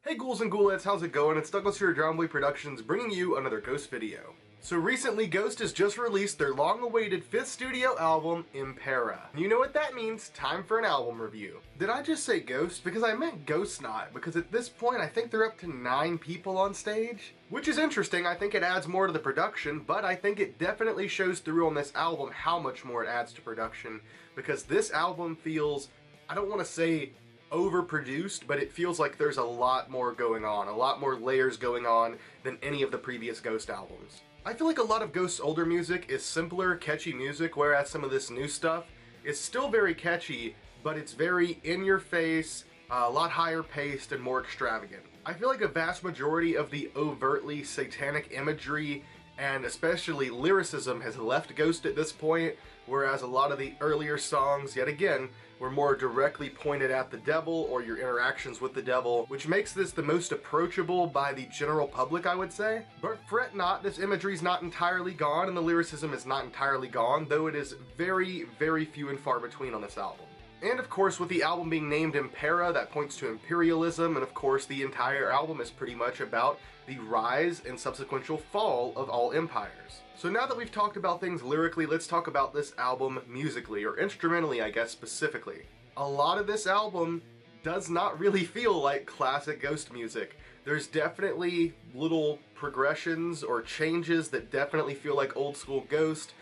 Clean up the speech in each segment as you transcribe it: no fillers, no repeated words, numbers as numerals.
Hey ghouls and ghoulettes, how's it going? It's Douglas here at Drownboy Productions bringing you another Ghost video. So recently, Ghost has just released their long-awaited 5th studio album, Impera. You know what that means, time for an album review. Did I just say Ghost? Because I meant Ghost Not, because at this point I think they're up to 9 people on stage. Which is interesting, I think it adds more to the production, but I think it definitely shows through on this album how much more it adds to production, because this album feels, I don't want to say overproduced, but it feels like there's a lot more going on, a lot more layers going on than any of the previous Ghost albums. I feel like a lot of Ghost's older music is simpler, catchy music, whereas some of this new stuff is still very catchy, but it's very in-your-face, a lot higher paced, and more extravagant. I feel like a vast majority of the overtly satanic imagery and especially lyricism has left Ghost at this point, whereas a lot of the earlier songs, yet again, were more directly pointed at the devil or your interactions with the devil, which makes this the most approachable by the general public, I would say. But fret not, this imagery is not entirely gone and the lyricism is not entirely gone, though it is very, very few and far between on this album. And of course, with the album being named Impera, that points to imperialism, and of course the entire album is pretty much about the rise and subsequent fall of all empires. So now that we've talked about things lyrically, let's talk about this album musically, or instrumentally I guess specifically. A lot of this album does not really feel like classic Ghost music. There's definitely little progressions or changes that definitely feel like old school Ghost,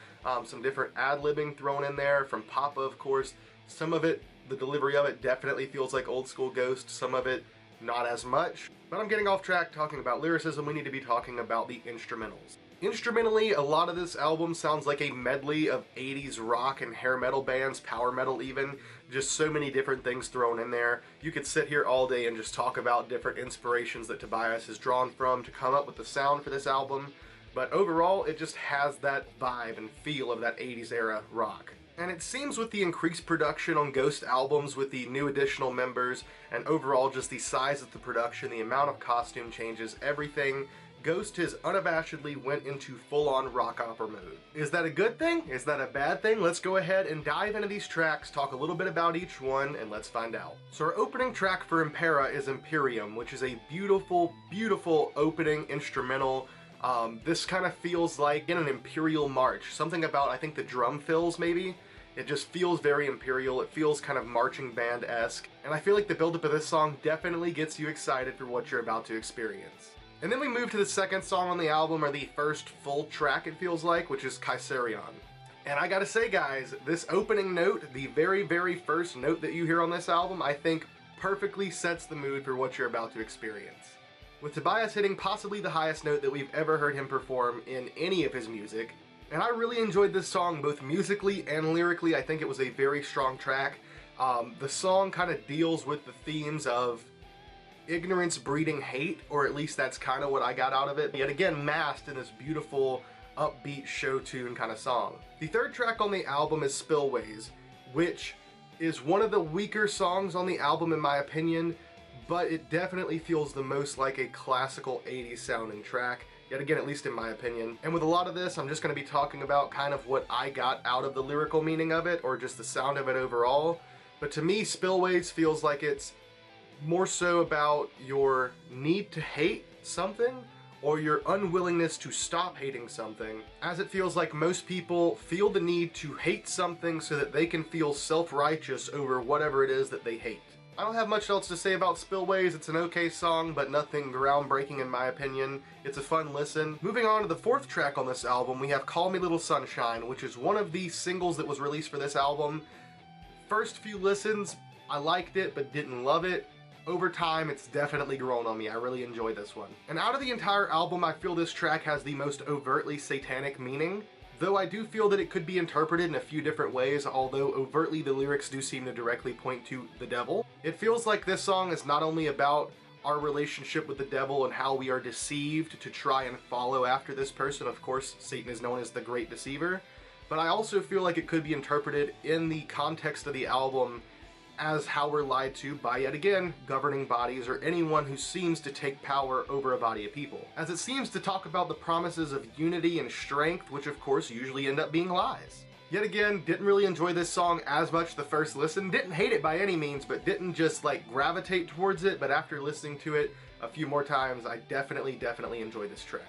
some different ad-libbing thrown in there from Papa, of course. Some of it, the delivery of it definitely feels like old school Ghost, some of it not as much. But I'm getting off track talking about lyricism, we need to be talking about the instrumentals. Instrumentally, a lot of this album sounds like a medley of 80s rock and hair metal bands, power metal even, just so many different things thrown in there. You could sit here all day and just talk about different inspirations that Tobias has drawn from to come up with the sound for this album, but overall it just has that vibe and feel of that 80s era rock. And it seems with the increased production on Ghost albums with the new additional members and overall just the size of the production, the amount of costume changes, everything, Ghost has unabashedly went into full-on rock opera mode. Is that a good thing? Is that a bad thing? Let's go ahead and dive into these tracks, talk a little bit about each one, and let's find out. So our opening track for Impera is Imperium, which is a beautiful, beautiful opening instrumental. This kind of feels like in an Imperial march. Something about, I think, the drum fills, maybe? It just feels very Imperial, it feels kind of marching band-esque, and I feel like the build-up of this song definitely gets you excited for what you're about to experience. And then we move to the second song on the album, or the first full track it feels like, which is Kaiserion. And I gotta say guys, this opening note, the very, very first note that you hear on this album, I think perfectly sets the mood for what you're about to experience. With Tobias hitting possibly the highest note that we've ever heard him perform in any of his music, and I really enjoyed this song both musically and lyrically. I think it was a very strong track. The song kind of deals with the themes of ignorance breeding hate, or at least that's kind of what I got out of it, yet again masked in this beautiful upbeat show tune kind of song. The third track on the album is Spillways, which is one of the weaker songs on the album in my opinion, but it definitely feels the most like a classical 80s sounding track, yet again, at least in my opinion. And with a lot of this, I'm just going to be talking about kind of what I got out of the lyrical meaning of it, or just the sound of it overall. But to me, Spillways feels like it's more so about your need to hate something, or your unwillingness to stop hating something, as it feels like most people feel the need to hate something so that they can feel self-righteous over whatever it is that they hate. I don't have much else to say about Spillways. It's an okay song, but nothing groundbreaking in my opinion. It's a fun listen. Moving on to the fourth track on this album, we have Call Me Little Sunshine, which is one of the singles that was released for this album. First few listens, I liked it, but didn't love it. Over time, it's definitely grown on me. I really enjoyed this one. And out of the entire album, I feel this track has the most overtly satanic meaning. Though I do feel that it could be interpreted in a few different ways, although overtly the lyrics do seem to directly point to the devil. It feels like this song is not only about our relationship with the devil and how we are deceived to try and follow after this person. Of course, Satan is known as the Great Deceiver. But I also feel like it could be interpreted in the context of the album as how we're lied to by, yet again, governing bodies or anyone who seems to take power over a body of people. As it seems to talk about the promises of unity and strength, which of course usually end up being lies. Yet again, didn't really enjoy this song as much the first listen. Didn't hate it by any means, but didn't just like gravitate towards it. But after listening to it a few more times, I definitely enjoy this track.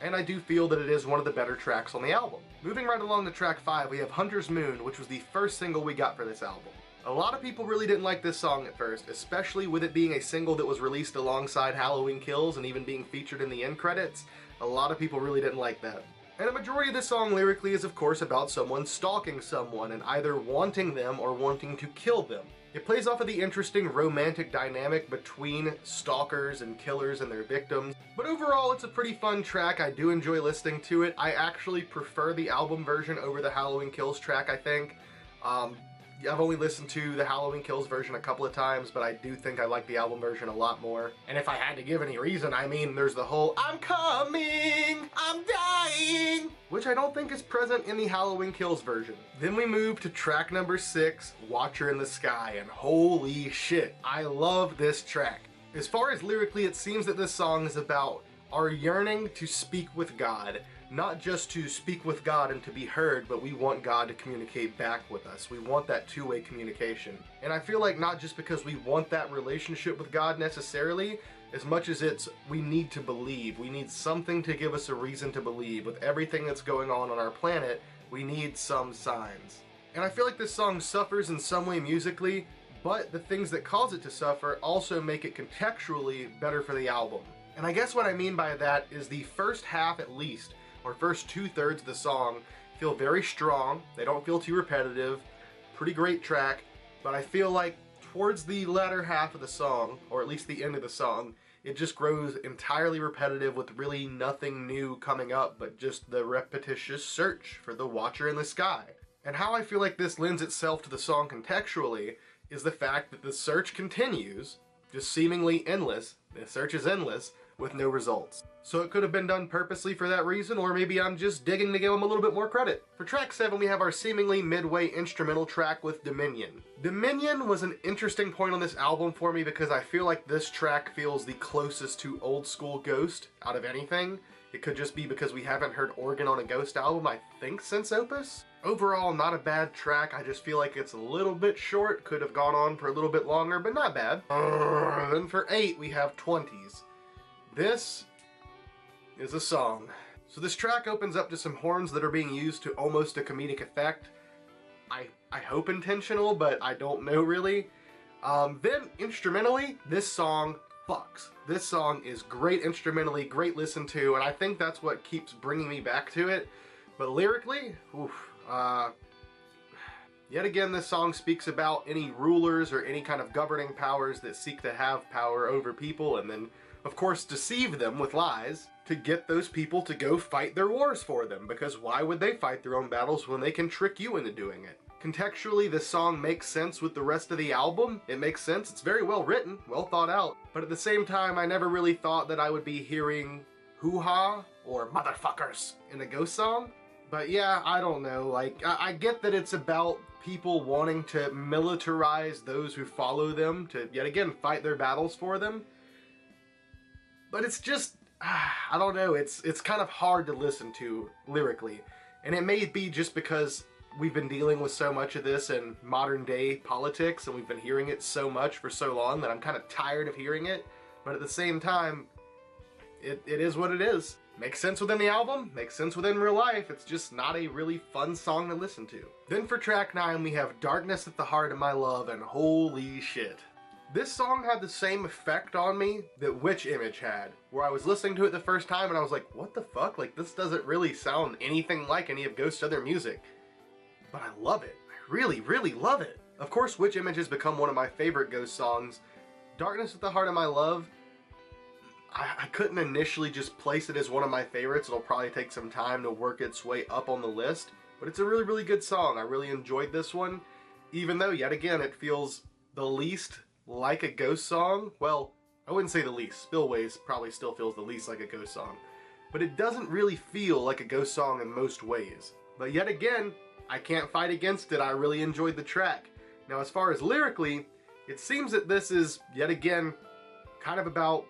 And I do feel that it is one of the better tracks on the album. Moving right along to track 5, we have Hunter's Moon, which was the first single we got for this album. A lot of people really didn't like this song at first, especially with it being a single that was released alongside Halloween Kills and even being featured in the end credits. A lot of people really didn't like that. And a majority of this song lyrically is of course about someone stalking someone and either wanting them or wanting to kill them. It plays off of the interesting romantic dynamic between stalkers and killers and their victims. But overall, it's a pretty fun track. I do enjoy listening to it. I actually prefer the album version over the Halloween Kills track, I think. I've only listened to the Halloween Kills version a couple of times, but I do think I like the album version a lot more. And if I had to give any reason, I mean, there's the whole "I'm coming, I'm dying," which I don't think is present in the Halloween Kills version. Then we move to track number 6, Watcher in the Sky, and holy shit, I love this track. As far as lyrically, it seems that this song is about our yearning to speak with God. Not just to speak with God and to be heard, but we want God to communicate back with us. We want that two-way communication. And I feel like not just because we want that relationship with God necessarily, as much as it's we need to believe. We need something to give us a reason to believe. With everything that's going on our planet, we need some signs. And I feel like this song suffers in some way musically, but the things that cause it to suffer also make it contextually better for the album. And I guess what I mean by that is the first half at least, or first 2/3 of the song, feel very strong. They don't feel too repetitive. Pretty great track. But I feel like towards the latter half of the song, or at least the end of the song, it just grows entirely repetitive with really nothing new coming up but just the repetitious search for the Watcher in the Sky. And how I feel like this lends itself to the song contextually is the fact that the search continues, just seemingly endless. The search is endless, with no results. So it could have been done purposely for that reason, or maybe I'm just digging to give them a little bit more credit. For track 7, we have our seemingly midway instrumental track with Dominion. Dominion was an interesting point on this album for me because I feel like this track feels the closest to old school Ghost out of anything. It could just be because we haven't heard organ on a Ghost album, I think, since Opus. Overall, not a bad track. I just feel like it's a little bit short. Could have gone on for a little bit longer, but not bad. Then for 8, we have 20s. This is a song. So this track opens up to some horns that are being used to almost a comedic effect. I hope intentional, but I don't know really. Then instrumentally, this song fucks. This song is great instrumentally, great listen to, and I think that's what keeps bringing me back to it. But lyrically, yet again, this song speaks about any rulers or any kind of governing powers that seek to have power over people and then, of course, deceive them with lies to get those people to go fight their wars for them, because why would they fight their own battles when they can trick you into doing it? Contextually, this song makes sense with the rest of the album. It makes sense. It's very well written, well thought out. But at the same time, I never really thought that I would be hearing hoo-ha or motherfuckers in a Ghost song. But yeah, I don't know. Like, I get that it's about people wanting to militarize those who follow them to, yet again, fight their battles for them. But it's just, I don't know, it's kind of hard to listen to lyrically. And it may be just because we've been dealing with so much of this in modern day politics and we've been hearing it so much for so long that I'm kind of tired of hearing it. But at the same time, it is what it is. Makes sense within the album, makes sense within real life, it's just not a really fun song to listen to. Then for track 9, we have Darkness at the Heart of My Love, and holy shit. This song had the same effect on me that Witch Image had, where I was listening to it the first time and I was like, what the fuck? Like, this doesn't really sound anything like any of Ghost's other music. But I love it. I really, really love it. Of course, Witch Image has become one of my favorite Ghost songs. Darkness at the Heart of My Love, I couldn't initially just place it as one of my favorites. It'll probably take some time to work its way up on the list. But it's a really, really good song. I really enjoyed this one. Even though, yet again, it feels the least like a Ghost song. Well, I wouldn't say the least. Spillways probably still feels the least like a Ghost song. But it doesn't really feel like a Ghost song in most ways. But yet again, I can't fight against it. I really enjoyed the track. Now, as far as lyrically, it seems that this is, yet again, kind of about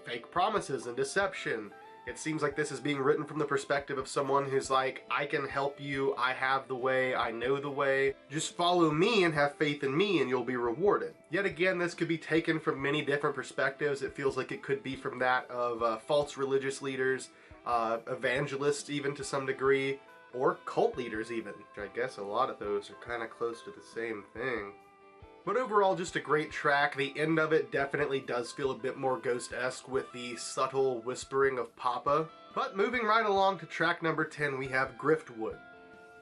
fake promises and deception It seems like this is being written from the perspective of someone who's like, I can help you, I have the way, I know the way. Just follow me and have faith in me and you'll be rewarded. Yet again, this could be taken from many different perspectives. It feels like it could be from that of false religious leaders, evangelists even to some degree, or cult leaders even. I guess a lot of those are kind of close to the same thing. But overall, just a great track. The end of it definitely does feel a bit more Ghost-esque with the subtle whispering of Papa. But moving right along to track number 10, we have Griftwood.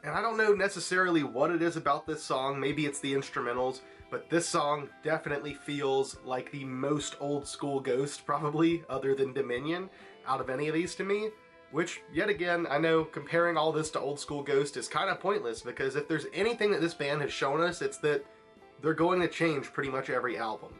And I don't know necessarily what it is about this song, maybe it's the instrumentals, but this song definitely feels like the most old school Ghost, probably, other than Dominion, out of any of these to me. Which, yet again, I know comparing all this to old school Ghost is kind of pointless, because if there's anything that this band has shown us, it's that they're going to change pretty much every album.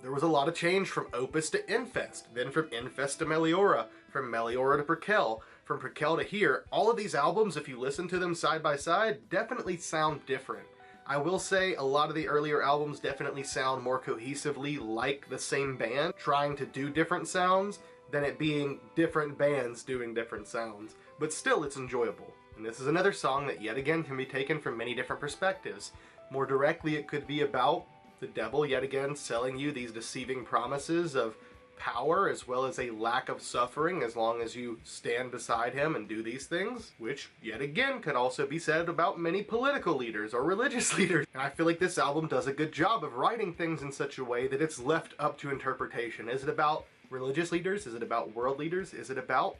There was a lot of change from Opus to Infest, then from Infest to Meliora, from Meliora to Prequel, from Prequel to here. All of these albums, if you listen to them side by side, definitely sound different. I will say a lot of the earlier albums definitely sound more cohesively like the same band, trying to do different sounds, than it being different bands doing different sounds. But still, it's enjoyable. And this is another song that yet again can be taken from many different perspectives. More directly, it could be about the devil yet again selling you these deceiving promises of power as well as a lack of suffering as long as you stand beside him and do these things, which yet again could also be said about many political leaders or religious leaders. And I feel like this album does a good job of writing things in such a way that it's left up to interpretation. Is it about religious leaders? Is it about world leaders? Is it about,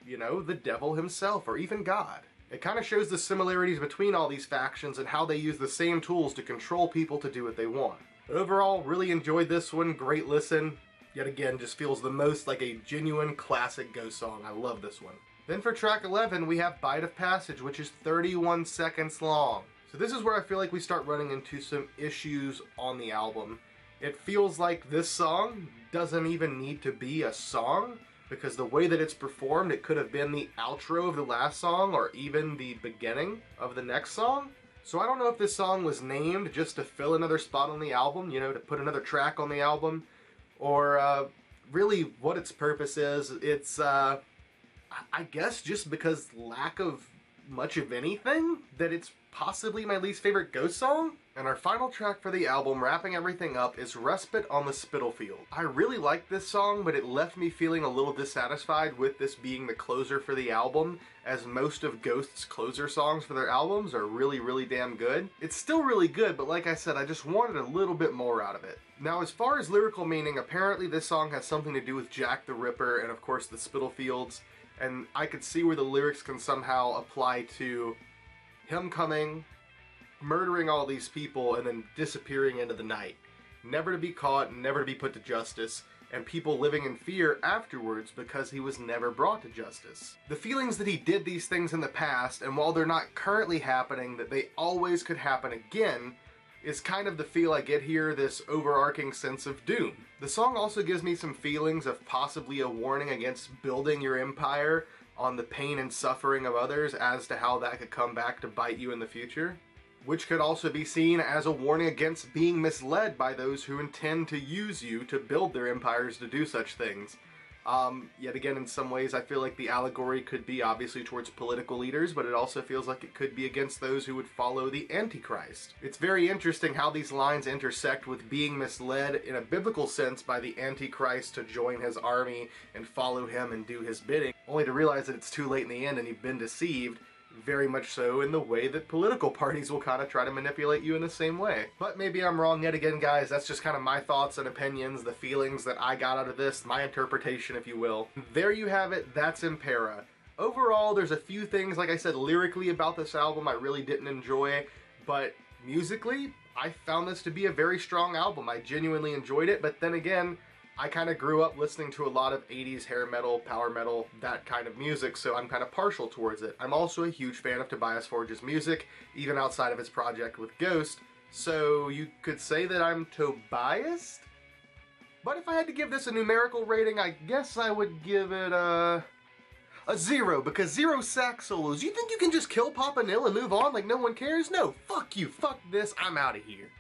you know, the devil himself or even God? It kind of shows the similarities between all these factions and how they use the same tools to control people to do what they want. But overall, really enjoyed this one. Great listen. Yet again, just feels the most like a genuine classic Ghost song. I love this one. Then for track 11, we have Bite of Passage, which is 31 seconds long. So this is where I feel like we start running into some issues on the album. It feels like this song doesn't even need to be a song, because the way that it's performed, it could have been the outro of the last song or even the beginning of the next song. So I don't know if this song was named just to fill another spot on the album, you know, to put another track on the album, or really what its purpose is. It's, I guess just because lack of much of anything, that it's possibly my least favorite Ghost song. And our final track for the album, wrapping everything up, is Respite on the Spitalfield. I really like this song, but it left me feeling a little dissatisfied with this being the closer for the album, as most of Ghost's closer songs for their albums are really, really damn good. It's still really good, but like I said, I just wanted a little bit more out of it. Now, as far as lyrical meaning, apparently this song has something to do with Jack the Ripper and of course the Spitalfields, and I could see where the lyrics can somehow apply to him coming, murdering all these people, and then disappearing into the night. Never to be caught, never to be put to justice, and people living in fear afterwards because he was never brought to justice. The feelings that he did these things in the past, and while they're not currently happening, that they always could happen again, is kind of the feel I get here, this overarching sense of doom. The song also gives me some feelings of possibly a warning against building your empire on the pain and suffering of others as to how that could come back to bite you in the future, which could also be seen as a warning against being misled by those who intend to use you to build their empires to do such things. Yet again, in some ways, I feel like the allegory could be obviously towards political leaders, but it also feels like it could be against those who would follow the Antichrist. It's very interesting how these lines intersect with being misled in a biblical sense by the Antichrist to join his army and follow him and do his bidding, only to realize that it's too late in the end and you've been deceived. Very much so in the way that political parties will kind of try to manipulate you in the same way. But maybe I'm wrong yet again, guys. That's just kind of my thoughts and opinions, the feelings that I got out of this, my interpretation, if you will. There you have it. That's Impera. Overall, there's a few things, like I said, lyrically about this album I really didn't enjoy, but musically, I found this to be a very strong album. I genuinely enjoyed it, but then again, I kind of grew up listening to a lot of 80s hair metal, power metal, that kind of music, so I'm kind of partial towards it. I'm also a huge fan of Tobias Forge's music, even outside of his project with Ghost, so you could say that I'm Tobiased? But if I had to give this a numerical rating, I guess I would give it a 0, because 0 sax solos. You think you can just kill Papa Nil and move on like no one cares? No, fuck you, fuck this, I'm out of here.